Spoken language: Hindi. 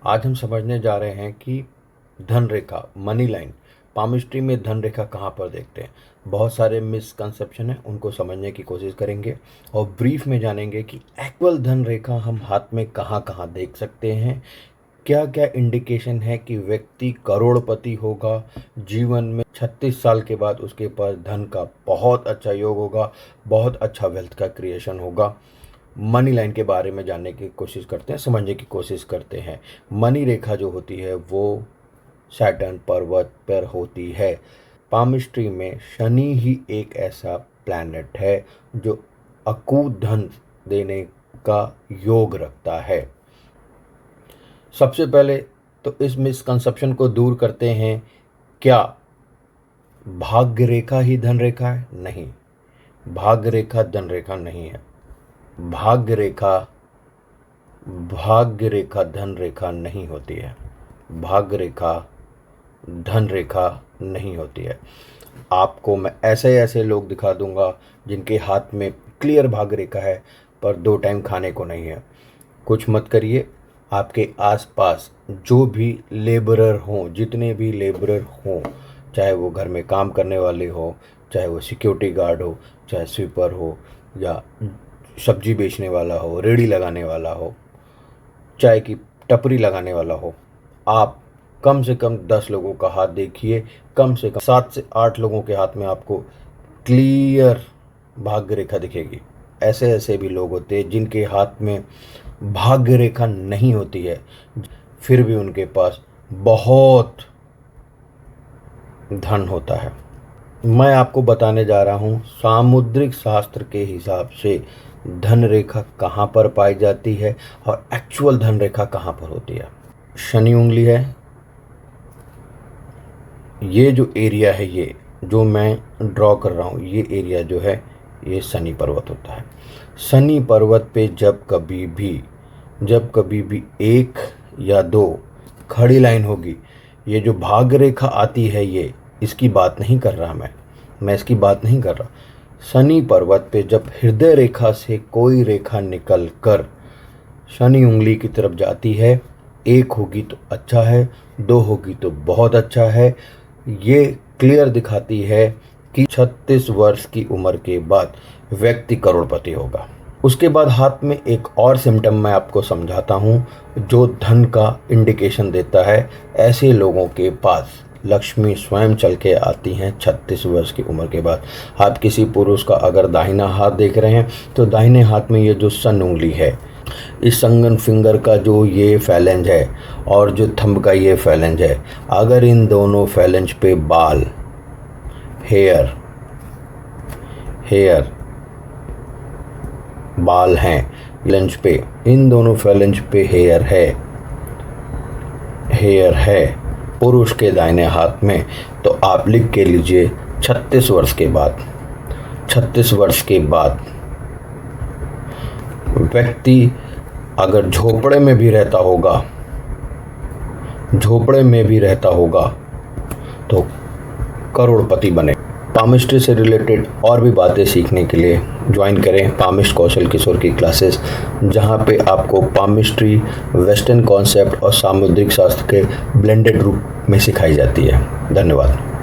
आज हम समझने जा रहे हैं कि धन रेखा, मनी लाइन, पामिस्ट्री में धन रेखा कहाँ पर देखते हैं। बहुत सारे मिसकंसेप्शन हैं, उनको समझने की कोशिश करेंगे और ब्रीफ में जानेंगे कि एक्चुअल धन रेखा हम हाथ में कहाँ कहाँ देख सकते हैं, क्या क्या इंडिकेशन है कि व्यक्ति करोड़पति होगा, जीवन में 36 साल के बाद उसके पास धन का बहुत अच्छा योग होगा, बहुत अच्छा वेल्थ का क्रिएशन होगा। मनी लाइन के बारे में जानने की कोशिश करते हैं, समझने की कोशिश करते हैं। मनी रेखा जो होती है वो सैटर्न पर्वत पर होती है। पामिस्ट्री में शनि ही एक ऐसा प्लैनेट है जो अकूत धन देने का योग रखता है। सबसे पहले तो इस मिसकंसेप्शन को दूर करते हैं। क्या भाग्य रेखा ही धन रेखा है? नहीं, भाग्य रेखा धन रेखा नहीं है। भाग्य रेखा धन रेखा नहीं होती है। भाग्य रेखा धन रेखा नहीं होती है। आपको मैं ऐसे ऐसे लोग दिखा दूंगा जिनके हाथ में क्लियर भाग्य रेखा है पर 2 टाइम खाने को नहीं है। कुछ मत करिए, आपके आसपास जो भी लेबरर हों, जितने भी लेबरर हों, चाहे वो घर में काम करने वाले हो, चाहे वो सिक्योरिटी गार्ड हो, चाहे स्वीपर हो, या सब्जी बेचने वाला हो, रेड़ी लगाने वाला हो, चाय की टपरी लगाने वाला हो, आप कम से कम 10 लोगों का हाथ देखिए, कम से कम 7 से 8 लोगों के हाथ में आपको क्लियर भाग्य रेखा दिखेगी। ऐसे ऐसे भी लोग होते हैं जिनके हाथ में भाग्य रेखा नहीं होती है, फिर भी उनके पास बहुत धन होता है। मैं आपको बताने जा रहा हूँ सामुद्रिक शास्त्र के हिसाब से धन रेखा कहाँ पर पाई जाती है और एक्चुअल धन रेखा कहाँ पर होती है। शनि उंगली है, ये जो एरिया है, ये जो मैं ड्रॉ कर रहा हूँ, ये एरिया जो है ये शनि पर्वत होता है। शनि पर्वत पे जब कभी भी 1 या 2 खड़ी लाइन होगी, ये जो भाग्य रेखा आती है, ये इसकी बात नहीं कर रहा मैं इसकी बात नहीं कर रहा। शनि पर्वत पे जब हृदय रेखा से कोई रेखा निकल कर शनि उंगली की तरफ जाती है, 1 होगी तो अच्छा है, 2 होगी तो बहुत अच्छा है, ये क्लियर दिखाती है कि 36 वर्ष की उम्र के बाद व्यक्ति करोड़पति होगा। उसके बाद हाथ में एक और सिम्टम मैं आपको समझाता हूँ जो धन का इंडिकेशन देता है। ऐसे लोगों के पास लक्ष्मी स्वयं चल के आती हैं 36 वर्ष की उम्र के बाद। आप किसी पुरुष का अगर दाहिना हाथ देख रहे हैं तो दाहिने हाथ में ये जो सन उंगली है, इस संगन फिंगर का जो ये फैलेंज है और जो थंब का ये फैलेंज है, अगर इन दोनों फैलेंज पे बाल, हेयर बाल हैं, फैलेंज पे, इन दोनों फैलेंज पे हेयर है पुरुष के दाहिने हाथ में, तो आप लिख के लीजिए 36 वर्ष के बाद व्यक्ति अगर झोपड़े में भी रहता होगा तो करोड़पति बने। पामिस्ट्री से रिलेटेड और भी बातें सीखने के लिए ज्वाइन करें पामिस्ट कौशल किशोर की क्लासेस, जहां पे आपको पामिस्ट्री, वेस्टर्न कॉन्सेप्ट और सामुद्रिक शास्त्र के ब्लेंडेड रूप में सिखाई जाती है। धन्यवाद।